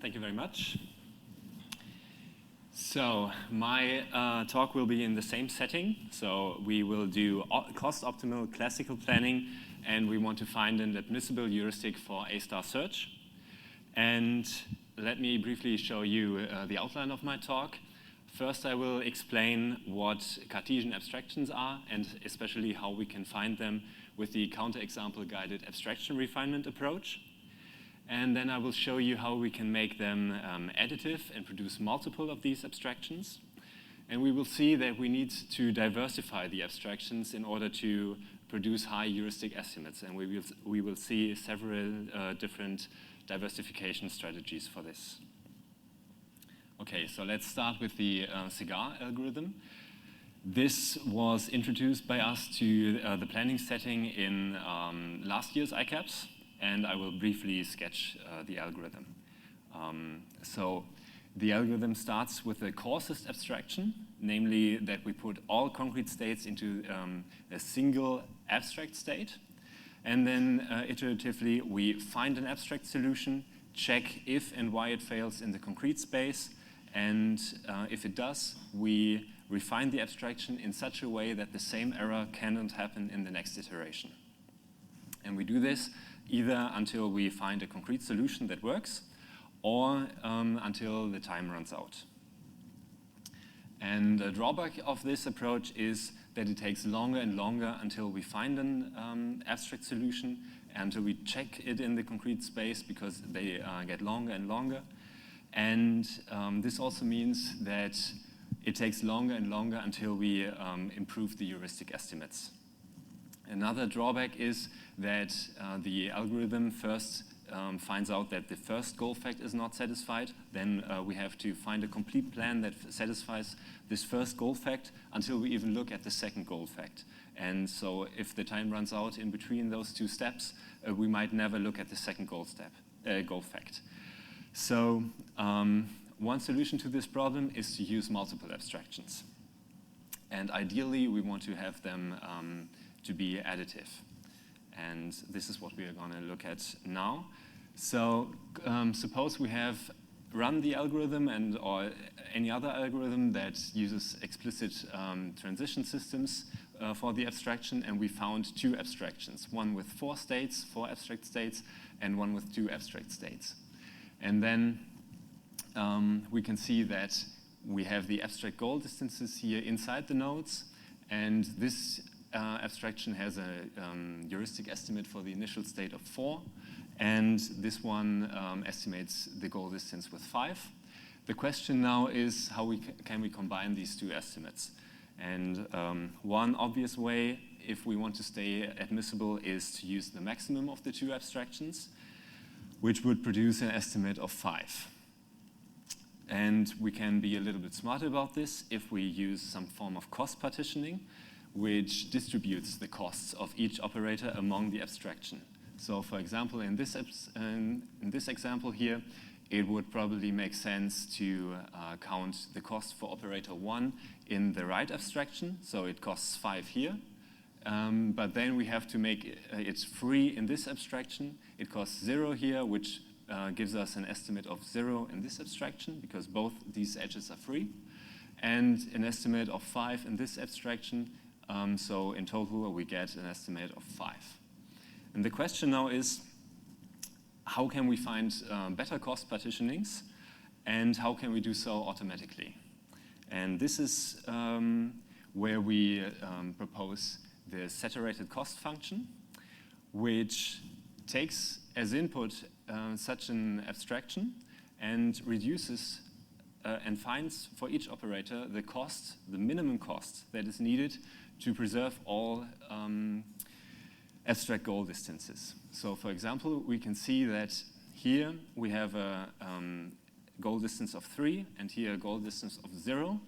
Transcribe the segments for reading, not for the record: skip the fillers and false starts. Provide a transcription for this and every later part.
Thank you very much. So my talk will be in the same setting. So we will do cost-optimal classical planning, and we want to find an admissible heuristic for A-star search. And let me briefly show you the outline of my talk. First, I will explain what Cartesian abstractions are, and especially how we can find them with the counterexample guided abstraction refinement approach. And then I will show you how we can make them additive and produce multiple of these abstractions. And we will see that we need to diversify the abstractions in order to produce high heuristic estimates. And we will see several different diversification strategies for this. Okay, so let's start with the CEGAR algorithm. This was introduced by us to the planning setting in last year's ICAPS. And I will briefly sketch the algorithm. So the algorithm starts with the coarsest abstraction, namely that we put all concrete states into a single abstract state. And then iteratively, we find an abstract solution, check if and why it fails in the concrete space. And if it does, we refine the abstraction in such a way that the same error cannot happen in the next iteration. And we do this either until we find a concrete solution that works, or until the time runs out. And the drawback of this approach is that it takes longer and longer until we find an abstract solution, until we check it in the concrete space, because they get longer and longer. And this also means that it takes longer and longer until we improve the heuristic estimates. Another drawback is that the algorithm first finds out that the first goal fact is not satisfied. Then we have to find a complete plan that satisfies this first goal fact until we even look at the second goal fact. And so if the time runs out in between those two steps, we might never look at the second goal fact. So one solution to this problem is to use multiple abstractions. And ideally, we want to have them to be additive. And this is what we are going to look at now. So suppose we have run the algorithm or any other algorithm that uses explicit transition systems for the abstraction, and we found two abstractions, one with four abstract states, and one with two abstract states. And then we can see that we have the abstract goal distances here inside the nodes, and this abstraction has a heuristic estimate for the initial state of 4, and this one estimates the goal distance with 5. The question now is how can we combine these two estimates? And one obvious way, if we want to stay admissible, is to use the maximum of the two abstractions, which would produce an estimate of 5. And we can be a little bit smarter about this if we use some form of cost partitioning, which distributes the costs of each operator among the abstraction. So for example, in this example here, it would probably make sense to count the cost for operator 1 in the right abstraction. So it costs 5 here. But then we have to make it free in this abstraction. It costs 0 here, which gives us an estimate of 0 in this abstraction, because both these edges are free. And an estimate of 5 in this abstraction. So in total, we get an estimate of 5. And the question now is, how can we find better cost partitionings, and how can we do so automatically? And this is where we propose the saturated cost function, which takes as input such an abstraction and reduces and finds for each operator the minimum cost that is needed to preserve all abstract goal distances. So for example, we can see that here we have a goal distance of 3, and here a goal distance of 0.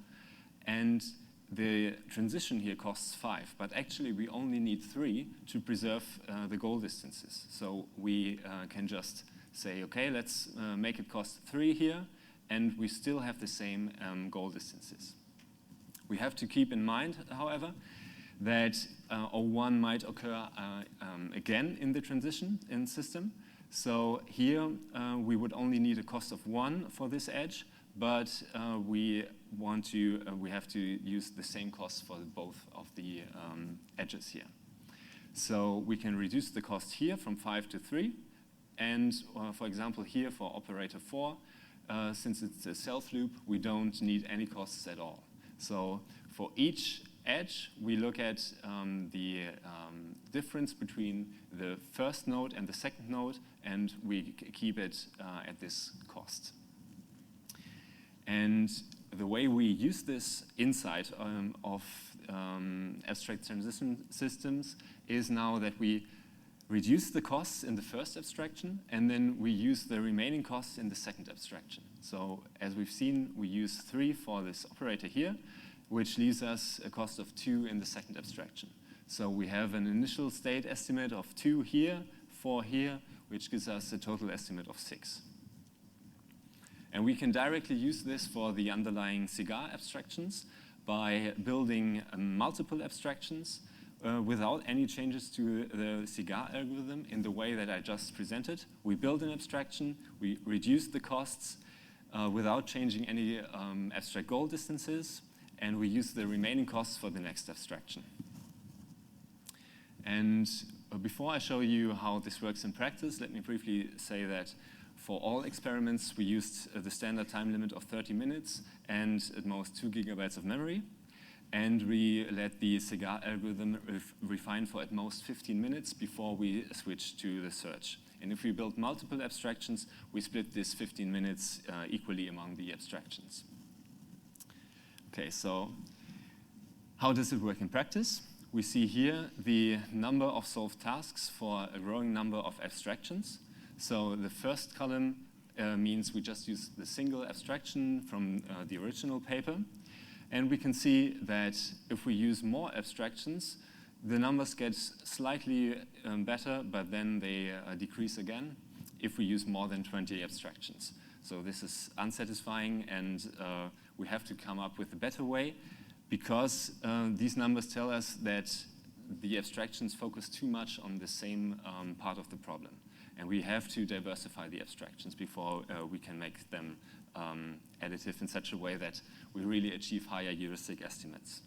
And the transition here costs 5, but actually we only need 3 to preserve the goal distances. So we can just say, okay, let's make it cost 3 here, and we still have the same goal distances. We have to keep in mind, however, that O1 might occur again in the transition system. So here we would only need a cost of 1 for this edge, but we have to use the same cost for both of the edges here. So we can reduce the cost here from 5 to 3. And for example, here for operator 4, since it's a self loop, we don't need any costs at all. So for each edge, we look at the difference between the first node and the second node, and we keep it at this cost. And the way we use this inside of abstract transition systems is now that we reduce the costs in the first abstraction, and then we use the remaining costs in the second abstraction. So as we've seen, we use 3 for this operator here, which leaves us a cost of 2 in the second abstraction. So we have an initial state estimate of 2 here, 4 here, which gives us a total estimate of 6. And we can directly use this for the underlying CEGAR abstractions by building multiple abstractions without any changes to the CEGAR algorithm in the way that I just presented. We build an abstraction, we reduce the costs without changing any abstract goal distances, and we use the remaining costs for the next abstraction. And before I show you how this works in practice, let me briefly say that for all experiments, we used the standard time limit of 30 minutes and at most 2 gigabytes of memory. And we let the CEGAR algorithm refine for at most 15 minutes before we switch to the search. And if we build multiple abstractions, we split this 15 minutes equally among the abstractions. Okay, so how does it work in practice? We see here the number of solved tasks for a growing number of abstractions. So the first column means we just use the single abstraction from the original paper. And we can see that if we use more abstractions, the numbers get slightly better, but then they decrease again if we use more than 20 abstractions. So this is unsatisfying, and we have to come up with a better way, because these numbers tell us that the abstractions focus too much on the same part of the problem. And we have to diversify the abstractions before we can make them additive in such a way that we really achieve higher heuristic estimates.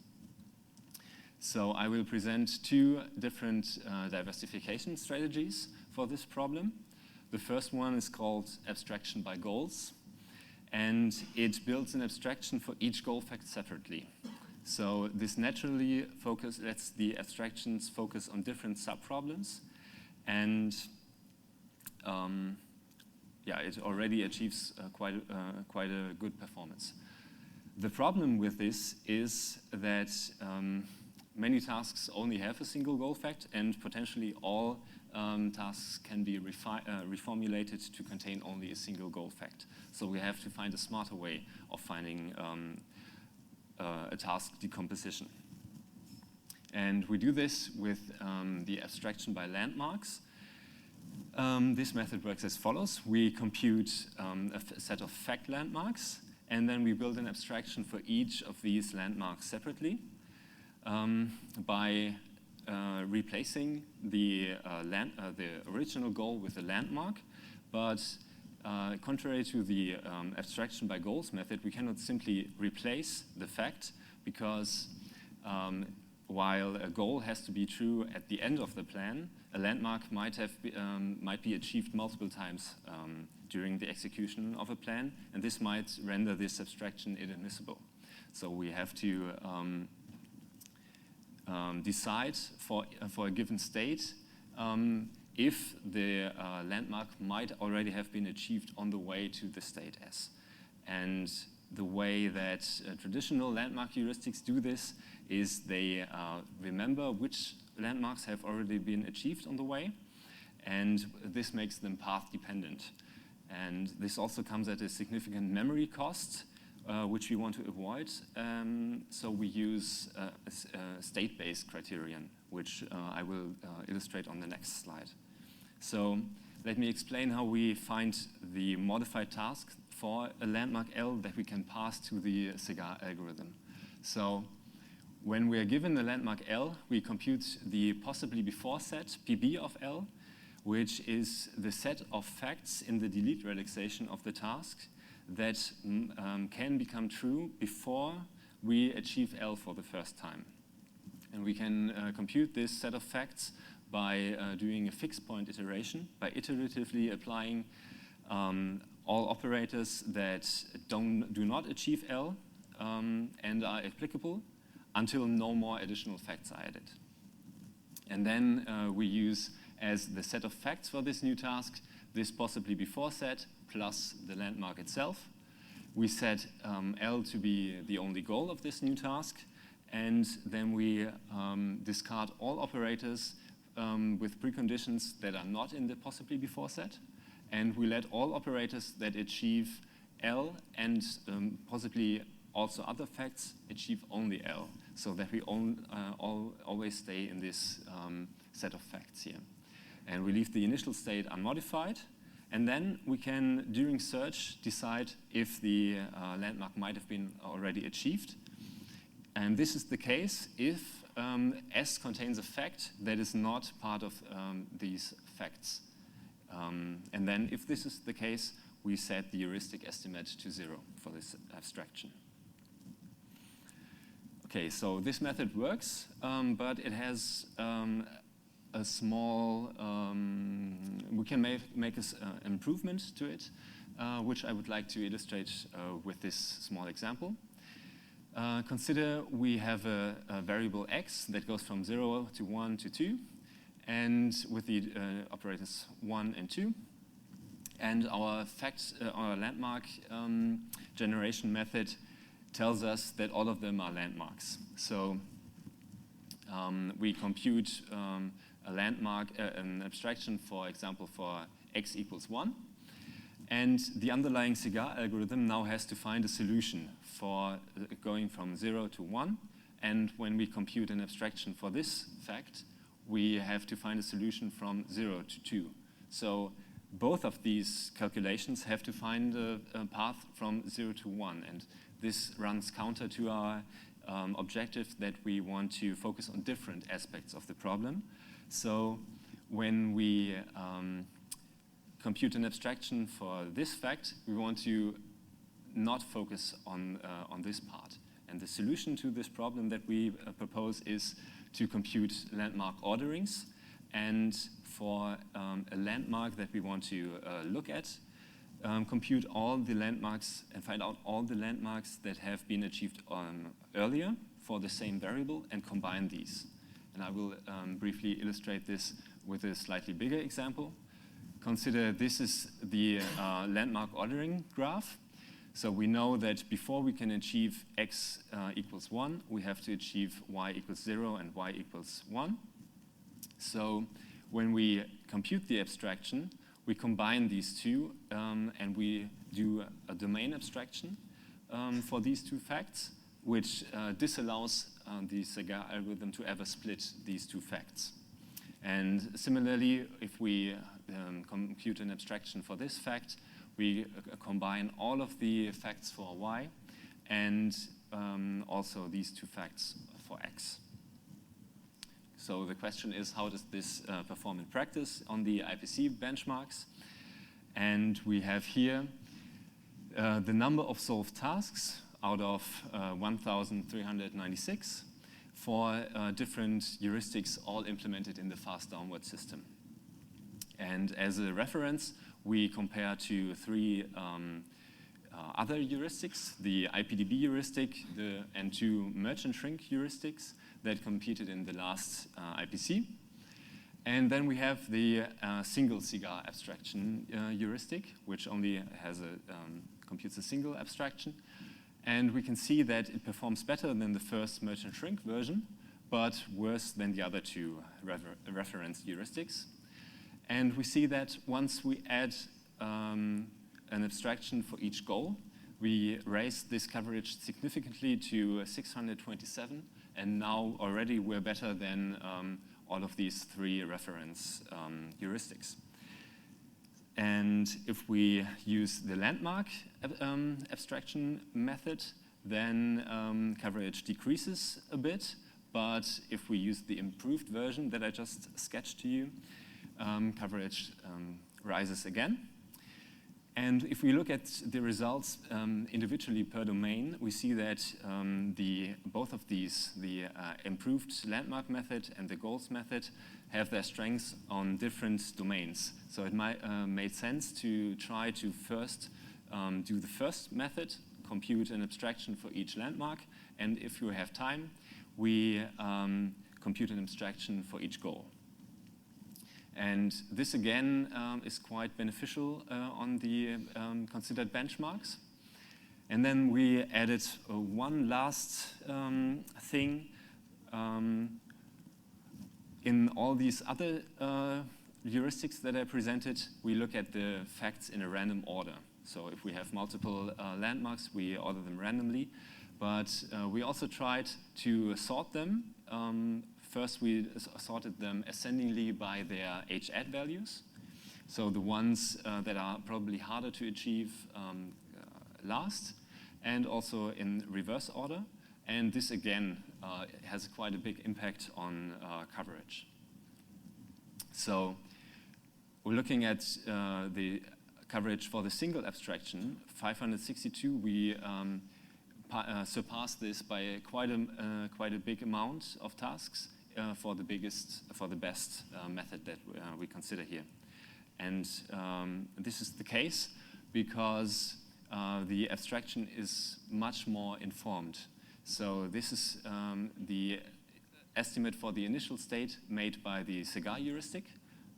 So I will present 2 different diversification strategies for this problem. The first one is called abstraction by goals, and it builds an abstraction for each goal fact separately. So this naturally lets the abstractions focus on different subproblems, and it already achieves quite a good performance. The problem with this is that many tasks only have a single goal fact, and potentially all tasks can be reformulated to contain only a single goal fact. So we have to find a smarter way of finding a task decomposition. And we do this with the abstraction by landmarks. This method works as follows. We compute a set of fact landmarks, and then we build an abstraction for each of these landmarks separately by replacing the original goal with a landmark. But contrary to the abstraction by goals method, we cannot simply replace the fact, because while a goal has to be true at the end of the plan, a landmark might be achieved multiple times during the execution of a plan, and this might render this abstraction inadmissible. So we have to decide for a given state if the landmark might already have been achieved on the way to the state S. And the way that traditional landmark heuristics do this is they remember which landmarks have already been achieved on the way, and this makes them path dependent. And this also comes at a significant memory cost, which we want to avoid. So we use a state-based criterion, which I will illustrate on the next slide. So let me explain how we find the modified task for a landmark L that we can pass to the CEGAR algorithm. So when we are given the landmark L, we compute the possibly before set PB of L, which is the set of facts in the delete relaxation of the task that can become true before we achieve L for the first time. And we can compute this set of facts by doing a fixed point iteration, by iteratively applying all operators that do not achieve L and are applicable until no more additional facts are added. And then we use as the set of facts for this new task this possibly before set plus the landmark itself. We set L to be the only goal of this new task, and then we discard all operators with preconditions that are not in the possibly before set, and we let all operators that achieve L and possibly also other facts achieve only L, so that we always stay in this set of facts here. And we leave the initial state unmodified, and then we can, during search, decide if the landmark might have been already achieved. And this is the case if S contains a fact that is not part of these facts. And then if this is the case, we set the heuristic estimate to 0 for this abstraction. Okay, so this method works, but it has a small, we can make an improvement to it, which I would like to illustrate with this small example. Consider we have a variable x that goes from 0 to 1 to 2, and with the operators 1 and 2. And our landmark generation method tells us that all of them are landmarks. So we compute a landmark, an abstraction, for example, for x equals 1. And the underlying CEGAR algorithm now has to find a solution for going from 0 to 1. And when we compute an abstraction for this fact, we have to find a solution from 0 to 2. So both of these calculations have to find a path from 0 to 1. And this runs counter to our objective that we want to focus on different aspects of the problem. So when we compute an abstraction for this fact, we want to not focus on this part. And the solution to this problem that we propose is to compute landmark orderings. And for a landmark that we want to look at, compute all the landmarks and find out all the landmarks that have been achieved earlier for the same variable and combine these. And I will briefly illustrate this with a slightly bigger example. Consider this is the landmark ordering graph. So we know that before we can achieve x equals 1, we have to achieve y equals 0 and y equals 1. So when we compute the abstraction, we combine these two and we do a domain abstraction for these two facts, which disallows the CEGAR algorithm to ever split these two facts. And similarly, if we compute an abstraction for this fact, we combine all of the facts for y and also these two facts for x. So the question is, how does this perform in practice on the IPC benchmarks? And we have here the number of solved tasks out of 1,396 for different heuristics all implemented in the fast downward system. And as a reference, we compare to 3 other heuristics, the IPDB heuristic and 2 merchant shrink heuristics that competed in the last IPC. And then we have the single CEGAR abstraction heuristic, which only has computes a single abstraction. And we can see that it performs better than the first merchant shrink version, but worse than the other 2 reference heuristics. And we see that once we add an abstraction for each goal, we raise this coverage significantly to 627, and now already we're better than all of these 3 reference heuristics. And if we use the landmark abstraction method, then coverage decreases a bit. But if we use the improved version that I just sketched to you, coverage rises again. And if we look at the results individually per domain, we see that both of these, the improved landmark method and the goals method, have their strengths on different domains. So it made sense to try to first do the first method, compute an abstraction for each landmark, and if you have time, we compute an abstraction for each goal. And this again is quite beneficial on the considered benchmarks. And then we added one last thing. In all these other heuristics that I presented, we look at the facts in a random order. So if we have multiple landmarks, we order them randomly. But we also tried to sort them. First, we sorted them ascendingly by their h-add values. So the ones that are probably harder to achieve last, and also in reverse order. And this, again, has quite a big impact on coverage. So we're looking at the coverage for the single abstraction, 562. We surpassed this by quite a big amount of tasks for the best method that we consider here. And this is the case because the abstraction is much more informed. So this is the estimate for the initial state made by the CEGAR heuristic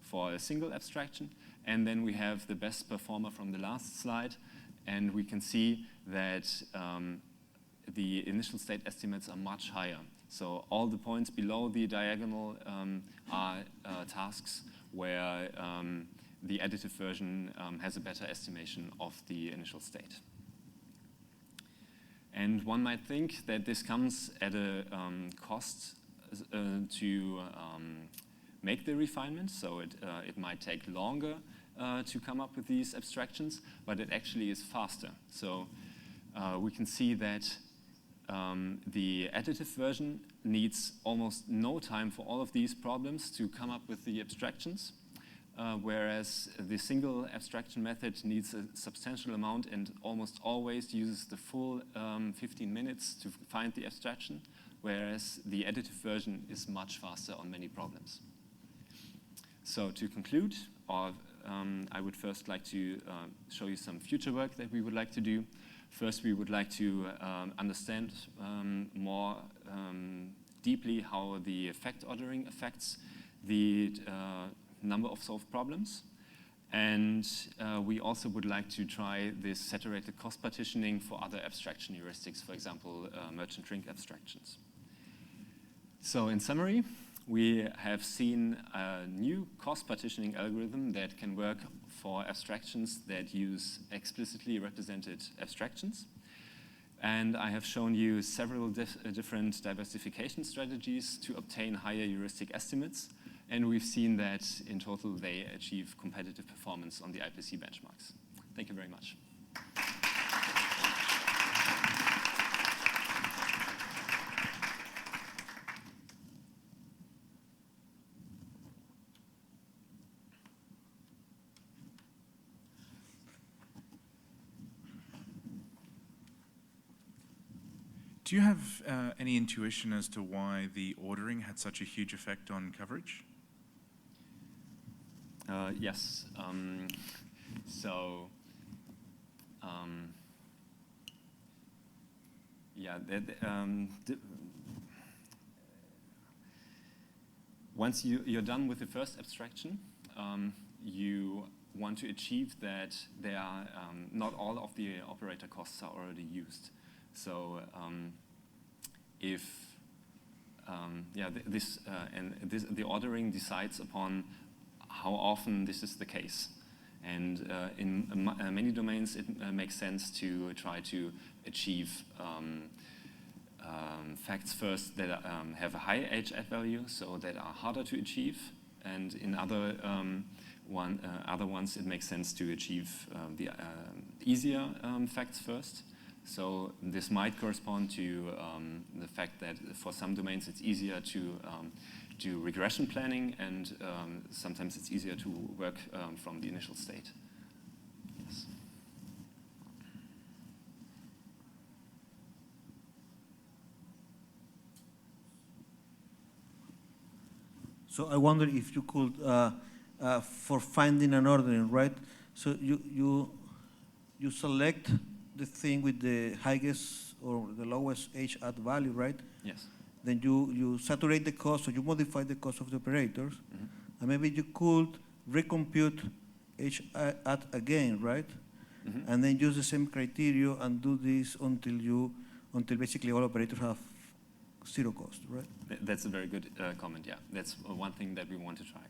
for a single abstraction. And then we have the best performer from the last slide. And we can see that the initial state estimates are much higher. So all the points below the diagonal are tasks where the additive version has a better estimation of the initial state. And one might think that this comes at a cost to make the refinement, so it might take longer to come up with these abstractions, but it actually is faster. So we can see that the additive version needs almost no time for all of these problems to come up with the abstractions, whereas the single abstraction method needs a substantial amount and almost always uses the full 15 minutes to find the abstraction, whereas the additive version is much faster on many problems. So to conclude, I would first like to show you some future work that we would like to do. First, we would like to understand more deeply how the effect ordering affects the number of solved problems. And we also would like to try this saturated cost partitioning for other abstraction heuristics, for example, merchant ring abstractions. So in summary, we have seen a new cost partitioning algorithm that can work for abstractions that use explicitly represented abstractions. And I have shown you several different diversification strategies to obtain higher heuristic estimates. And we've seen that in total they achieve competitive performance on the IPC benchmarks. Thank you very much. Do you have any intuition as to why the ordering had such a huge effect on coverage? Yes. Once you're done with the first abstraction, you want to achieve that there are not all of the operator costs are already used. So the ordering decides upon how often this is the case. And in many domains, it makes sense to try to achieve facts first that have a high h-add value, so that are harder to achieve. And in other ones, it makes sense to achieve the easier facts first. So this might correspond to the fact that for some domains it's easier to do regression planning, and sometimes it's easier to work from the initial state. Yes. So I wonder if you could, for finding an ordering, right? So you select the thing with the highest or the lowest H at value, right? Yes. Then you saturate the cost, so you modify the cost of the operators, and maybe you could recompute H at again, right? And then use the same criteria and do this until basically all operators have zero cost, right? That's a very good comment, yeah. That's one thing that we want to try.